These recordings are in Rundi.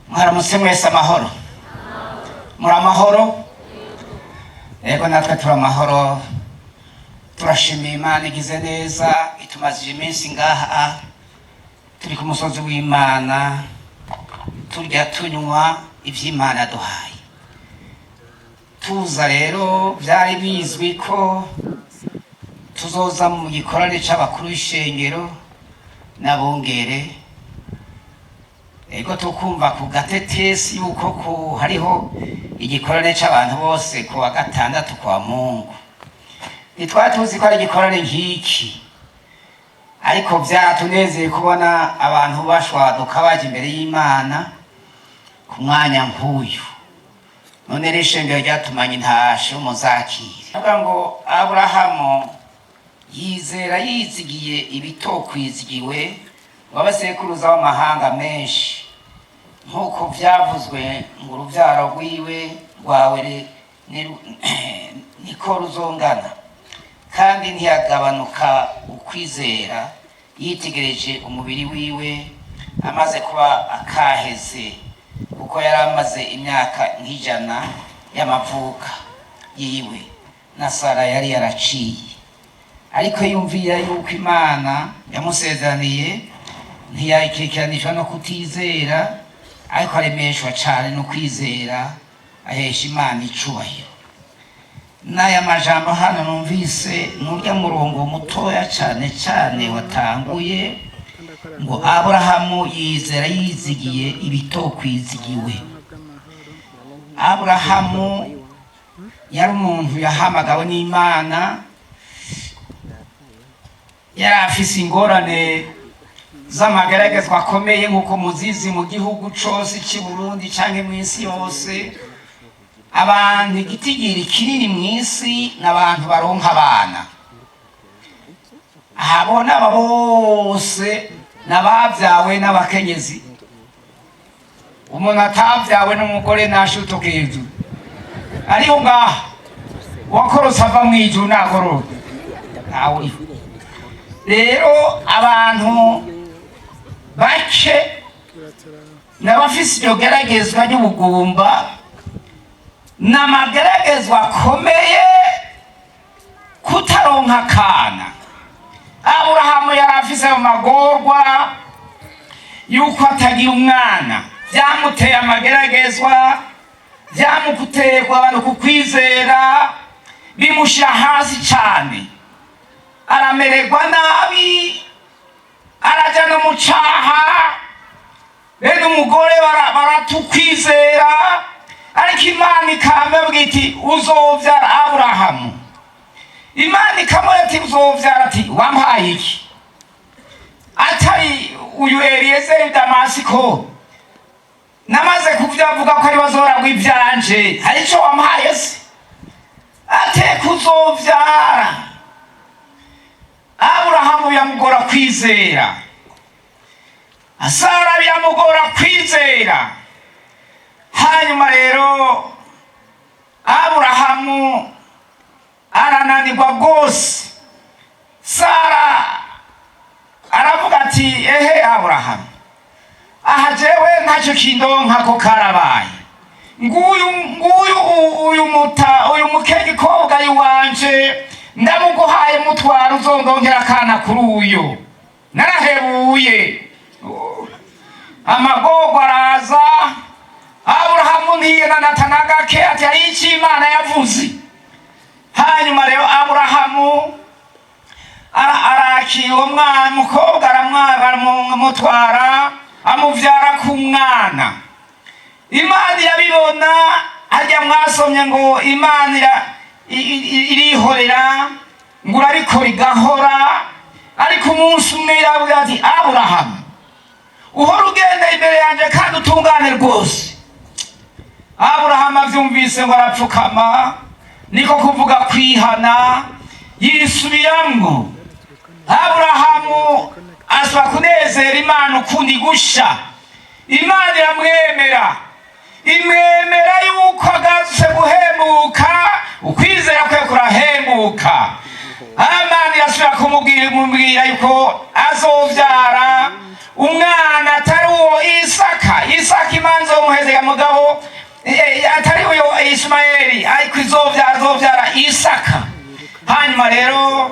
mwaramutse mwese amahoro muri amahoro yego natwe turi amahoro turashimiye Imana igize neza itumazije iminsi ngaha turi ku musozi w'Imana turya tunywa ivy'Imana yaduhaye tuza rero byari bizwi ko tuzoza mu gikorane c'abakuru b'ishengero n'abongere ego tukumva ku gatetesi yuko hariho igikorane c'abantu bose ku wa gatandatu kwa Mungu nitwari tuzi ko ari igikorane nk'iki ariko vyatunezeye kubona abantu bashwaduka baje imbere y'Imana ku mwanya nk'uyu none rero ishengero ryatumanye intashe umuzakire avuga ngo Aburahamu yizera yizigiye ibitokwizigiwe w'abasekuruza w'amahanga menshi nk'uko vyavuzwe ngo uruvyaro rwiwe rwawe niko ruzongana kandi ntiyagabanuka ukwizera yitegereje umubiri wiwe amaze kuba akaheze kuko yari amaze imyaka nk'ijana y'amavuka yiwe na Sara yari yaraciye ariko yumvira yuko Imana yamusezeraniye ntiyayikurikiranishwa no kutizera ariko aremeshwa cane no kwizera ahesha Imana icubahiro n'aya majambo hano numvise n'urya murongo mutoya cane cane watanguye ngo Aburahamu yizera yizigiye ibitokwizigiwe. Aburahamu yari umuntu yahamagawe n'Imana yari afise ingorane z'amageragezwa akomeye nk'uko muzizi mu gihugu cose c'i Burundi canke mw'isi yose abantu igitigiri kinini mw'isi n'abantu baronka abana ahabona aba bose n'abavyawe n'abakenyezi umuntu atavyawe n'umugore nashutuka hejuru ariho ngaha wakorose ava mw'ijuru nagorora ntawe rero abantu bake n'abafise iryo geragezwa ry'ubugumba n'amageragezwa akomeye kutaronka akana. Aburahamu yari afise mu magorwa yuko atagira umwana vyamuteye amageragezwa vyamukuterwa abantu kukwizera bimushira hasi cane aramererwa nabi araja no mu caha bene umugore baratukwizera ariko Imana ikamubwira iti uzovyara Aburahamu. Imana ikamubwira ati uzovyara ati wampaye iki atari uyu Eliyezeri Damasiko namaze kuvyavuga ko ari bazoragwa ivyanje arico wampaye se ate kuzovyara. Aburahamu yamugora kwizera Sara yamugora kwizera hanyuma rero Aburahamu arananirwa gose. Sara aravuga ati ehe Aburahamu aha jewe ntacyo kindonka ko karabaye nguyu mukegi koga yiwanje ndamuguhaye mutwara uzondongera akana kuri uyo narahebuye. Amagogo araza Aburahamu ntiyenanata gake ati hari icyo Imana yavuze. Hanyuma rero Aburahamu arakira uwo mwana umukobwa aramutwara amuvyara ku mwana. Imana irabibona harya mwasomye ngo Imana irihorera ngo urabikora igahora ariko umunsi umwe iravuga ati Aburahamu uhora ugenda imbere yanje kandi utungane rwose. Aburahamu avyumvise ngo arapfukama niko kuvuga kwihana yisubiramwo. Aburahamu asaba kunezera Imana ukundi gusha. Imana iramwemera imwemera yuko agarutse guhembuka ukwizera kwe kurahembuka. Imana irasubira kumubwira yuko azovyara umwana atari uwo Isaka. Imana Mariya mugabo atari uyo Ismaeli ariko izovyara Isaka. Hanyuma rero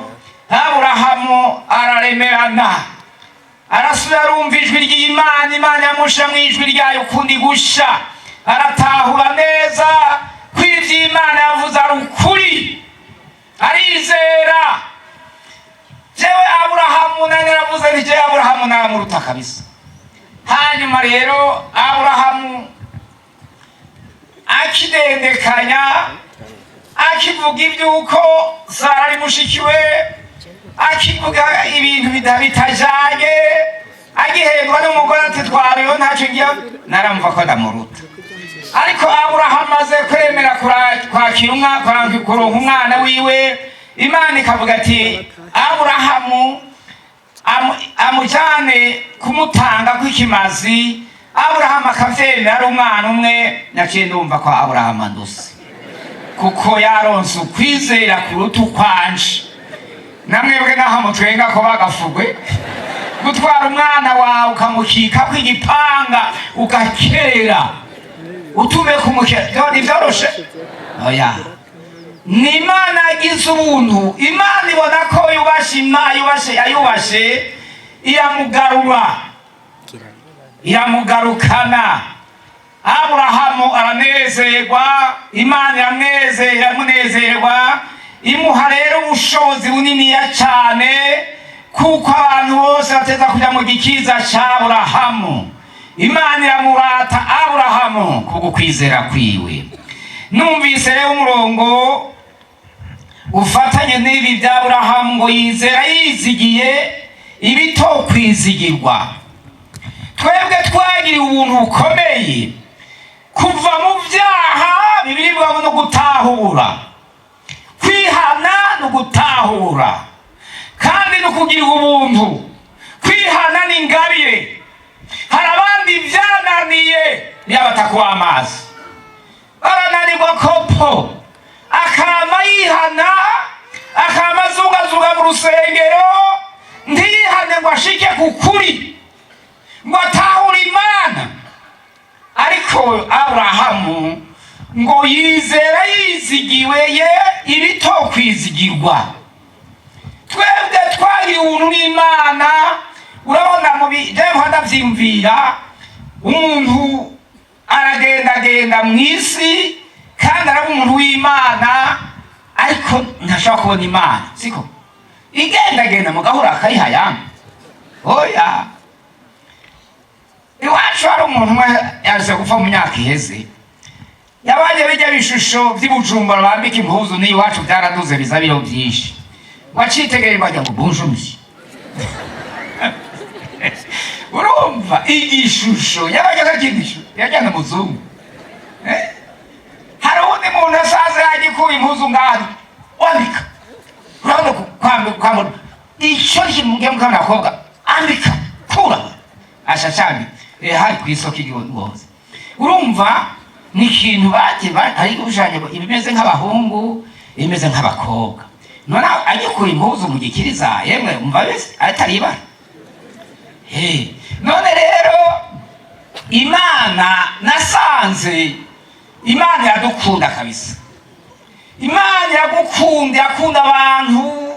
Aburahamu araremerana arasubira arumva ijwi ry'Imana. Imana yamusha mu ijwi ryayo ukundi gusha, aratahura neza ko ivy'Imana yavuze ari ukuri, arizera. Jewe Aburahamu naravuze nti jewe Aburahamu naramuruta kabisa. Hanyuma rero Aburahamu akidendekanya akivuga iby'uko Sara ari mushikiwe, akivuga ibintu bitajanye, agihendwa n'umugore ati twariyo ntacyo ngiye, naramva ko ndamuruta. Ariko Aburahamu aze kwemera kwakira kuronka umwana wiwe, Imana ikavuga ati Aburahamu amujyane kumutanga kw'ikimazi. Aburahamu akavyemera ari umwana umwe. Naciye ndumva ko Aburahamu anduse, kuko yaronse ukwizera kuruta ukwanje. Namwebwe naho mutwenga ko bagafugwe gutwara umwana wawe ukamukika kw'igipanga ugakera utume kumukera nivyoroshe? Oya, ni Imana yagize ubuntu. Imana ibona ko yayubashe iramugarukana. Aburahamu aranezerwa, Imana iramunezerwa, imuha rero ubushobozi buniniya cyane, kuko abantu bose bateza kujya mu gikiza cya Aburahamu. Imana iramurata Aburahamu kubwo kwizera kwiwe. Numvise rero umurongo ufatanye n'ibi bya Aburahamu ngo yizera yizigiye ibitokwizigirwa. Twebwe twagiriwe ubuntu bukomeye kuva mu byaha bibirirwa no gutahura, kwihana no gutahura, kandi no kugira ubuntu. Kwihana ni ingabire. Hari abandi byananiye byabatakuba amazi, barananirwa kopo, akama yihana, akama azugazuga mu rusengero, ntiyihane ngo ashike ku kuri, ngo atahure Imana. Ariko Aburahamu ngo yizera yizigiwe ibitokwizigirwa. Twebwe twari ubuntu n'Imana. Urabona mu bidemo ndavyimvira, umuntu aragendagenda mu isi kandi araba umuntu w'Imana, ariko ntashobora kubona Imana, siko igendagenda mu gahura akayihayanga. Oya, iwacu hari umuntu umwe yaje gupfa mu myaka iheze, yabaye bijya bishusho by'Ibujumbura bambika impuzu, n'iwacu byaraduze biza biro byinshi. Wacitegereye bajya ngo bonjour monsieur. Urumva igishusho yabaga kigishusho yajyana muzungu. Hari undi muntu asaze yagikuye impuzu ngari wandika, urabona kwambika icyo kimugiye mukana koga andika kura ashachani hari ku isoko igihose. Urumva ni ikintu baje ari gushanya ibimeze nk'abahungu, imeze nk'abakobwa. None agikuye impuzu mu gikiriza, yemwe umva bese atari ibara. None rero Imana nasanze Imana yadukunda kabisa. Imana yakunda abantu.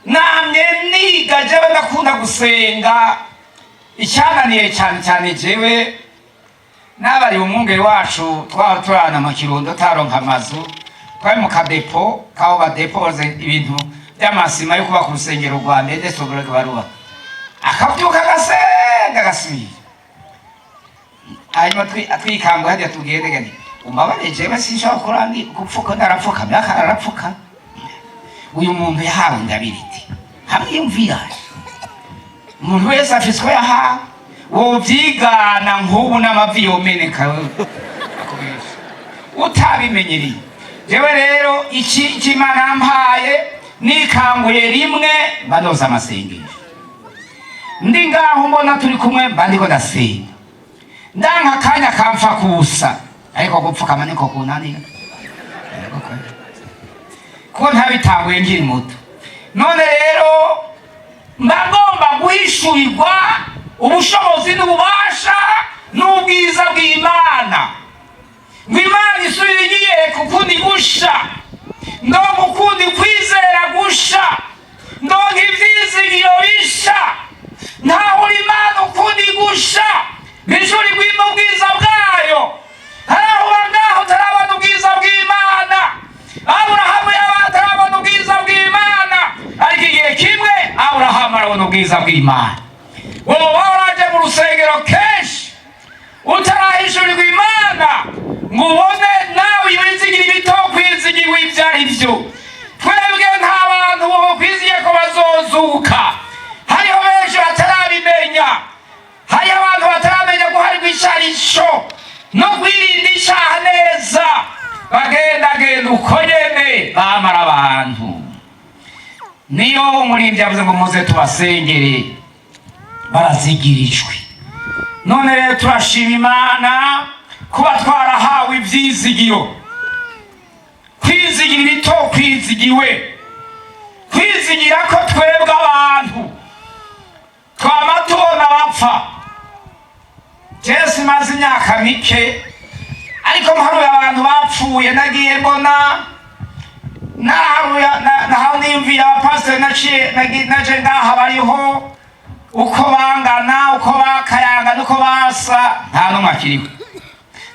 Namye niga jewe ndakunda gusenga. Icyananiye cyane jewe n'abari umwungere wacu twaturana mu Kirundo taronka amazu, twari mu kadepo kaho badepoze ibintu by'amasima yo kuba ku rusengero rwa Mede Sobrega baruba. Akabyuka agasenga agasubira. Hanyuma twikangwa hajya tugende gani, umabare jewe sinshobora kurandi kupfuka ndarapfuka byakararapfuka. Uyu muntu yahawe ndabiriti hamwiyumvira, umuntu wese afiswe yahawe, wovyigana nk'ubu n'amavi yomeneka utabimenyereye. Jewe rero iki Imana yampaye nikanguye rimwe banoza amasengesho. Ndi ngaho mbona turi kumwe bandiko ndasenga, ndanka akanya kamfa kusa, ariko gupfukama niko kunanira ko ntabitanguye nkiri muto. None rero mbagomba guhishurirwa ubushobozi n'ububasha n'ubwiza bw'Imana. ngo Imana isubiriye kukundi gusha, ndonka ukundi kwizera gusha, ndonka ivyizigiro bisha, ntahura Imana ukundi gusha, n'ijuru rigwima ubwiza bwayo. Harahura ngaho utarabona ubwiza bw'Imana. Aburahamu yaba atarabona ubwiza bw'Imana, ariko igihe kimwe Aburahamu arabona ubwiza bw'Imana. Wowe waraje mu rusengero kenshi utarahishurirwa Imana ngo ubone nawe ibizigira ibitokwizigirwa ibyo ari byo. Twebwe nta bantu bokwiziye ko bazozuka. Hariho benshi batarabimenya, hariho abantu bataramenya guharirwa icarisho no kwirinda icaha neza, bagendagenda uko nyene bamara abantu. Niyo umuririmbyi yavuze ngo muze tubasengere, barazigirijwe. None rero turashima Imana kuba twarahawe ivyizigiro, kwizigira ibito kwizigiwe, kwizigira ko twebwe abantu twama tubona bapfa. Jesi maze imyaka mike, ariko mparuye abantu bapfuye, nagiye mbona naho niyumvira abapasiteri naje ngaha bariho, uko bangana, uko bakayangana, uko basa, nta n'umwe akiriho,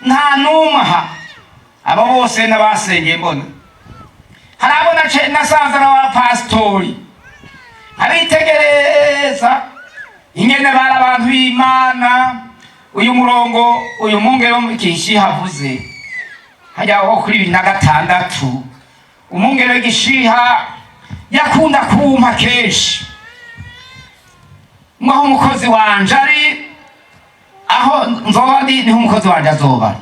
nta n'umwe aha. Abo bose n'abasengeye mbona, hari abo nasanze n'abapasitori, abitegereza ingene bari abantu b'Imana. Uyu murongo uyu mungere wo mukishi havuze hajya wo kuri 2006, umungere w'igishiha yakunda kumpa kenshi ngo umukozi wanje ari aho nzoba ndi, niho umukozi wanje azoba.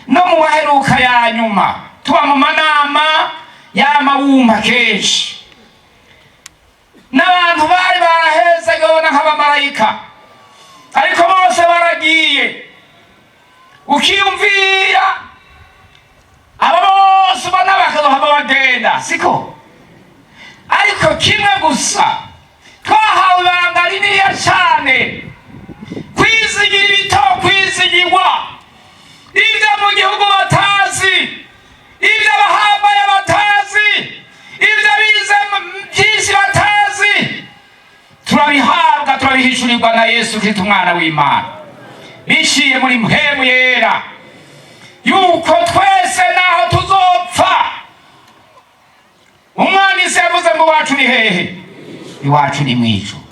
No mu baheruka ya nyuma tuba mu manama y'amawumpa kenshi, n'abantu bari barahezegona nk'abamarayika, ariko bose baragiye. Ukiyumvira aba bose ubona bakazohava bagenda, siko? Ariko kimwe gusa twahawe ibanga rininiya cane, kwizigira ibito kwizigirwa, ibyo mu gihugu batazi, ibyo abahambaye batazi, ibyo bize byinshi batazi, turabihabwa, turabihishurirwa na Yesu Kristo umwana w'Imana, bishiye muri mpemu yera, yuko twese naho tuzopfa umwana isi yavuze ngo iwacu ni hehe? Iwacu ni mw'ijuru.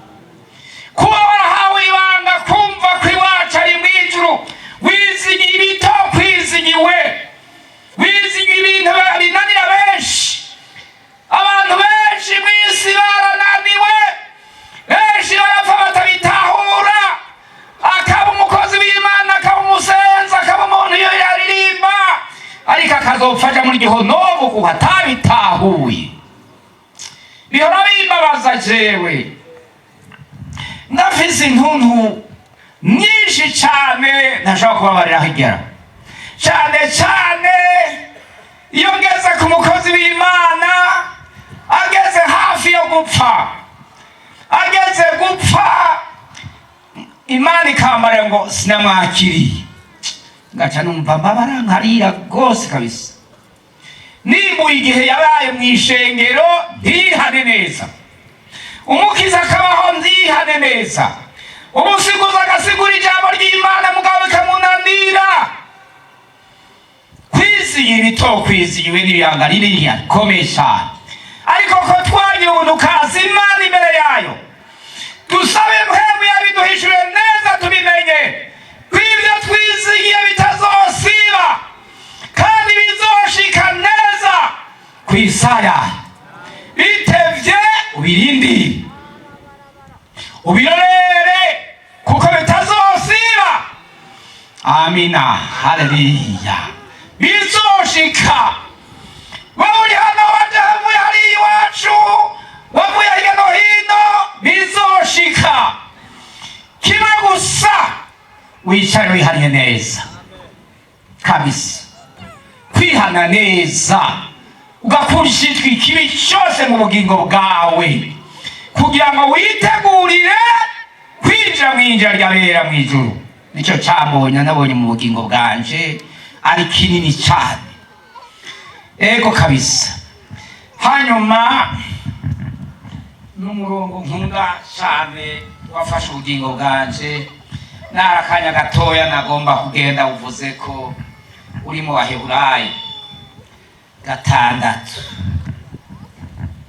Kuba warahawe ibanga kumva ko iwacu ari mw'ijuru, wizigiye ibito kwizigiwe, wizigiye ibintu binanira benshi. Abantu benshi mw'isi barananiwe, benshi barapfa batabitahura, akaba umukozi w'Imana, akaba umusenzi, akaba umuntu iyo yaririmba, ariko akazopfa aja muri gihonomu kuko atabitahuye. Bihora bimbabaza jewe, ndafise intuntu nyinshi cane ntashobora kubabarira higera, cane cane iyo ngeze ku mukozi w'Imana ageze hafi yo gupfa, ageze gupfa, Imana ikambara ngo sinamwakiriye, ngaca numva mbabara nkarira rwose kabisa. Nimbuye igihe yabaye mw'ishengero ntihane neza, umukiza akabaho ntihane neza, umusiguzi agasigura ijambo ry'Imana mugabo bikamunanira. Kwizigira ibito kwizigiwe n'ibanga rininiya rikomeye cyane, ariko ko twagira ubuntu kaza Imana imbere yayo, dusabe mpemu yabiduhishure neza, tubimenye ko ibyo twizigiye bitazosiba kandi bizoshika neza ku isaya. Bitevye ubirindi, ubirorere kuko bitazosiba. Amina, haleluya. Bizoshika. Wauri hano wajavuye hari iwacu, wavuye hirya no hino, bizoshika. Kimwe gusa wicare wihanye neza kabisa, kwihana neza, ugakurishitwa ikibi cyose mu bugingo bwawe, kugira ngo witegurire kwinjira mw'injira ry'abera mw'ijuru. Nicyo cyambonye nabonye mu bugingo bwanje, ari kinini cyane. Ego kabisa. Hanyuma n'umurongo nkunda cyane wafashe ubugingo bwanje, narakanya gatoya nagomba kugenda uvuze ko uri mu Baheburayo 6.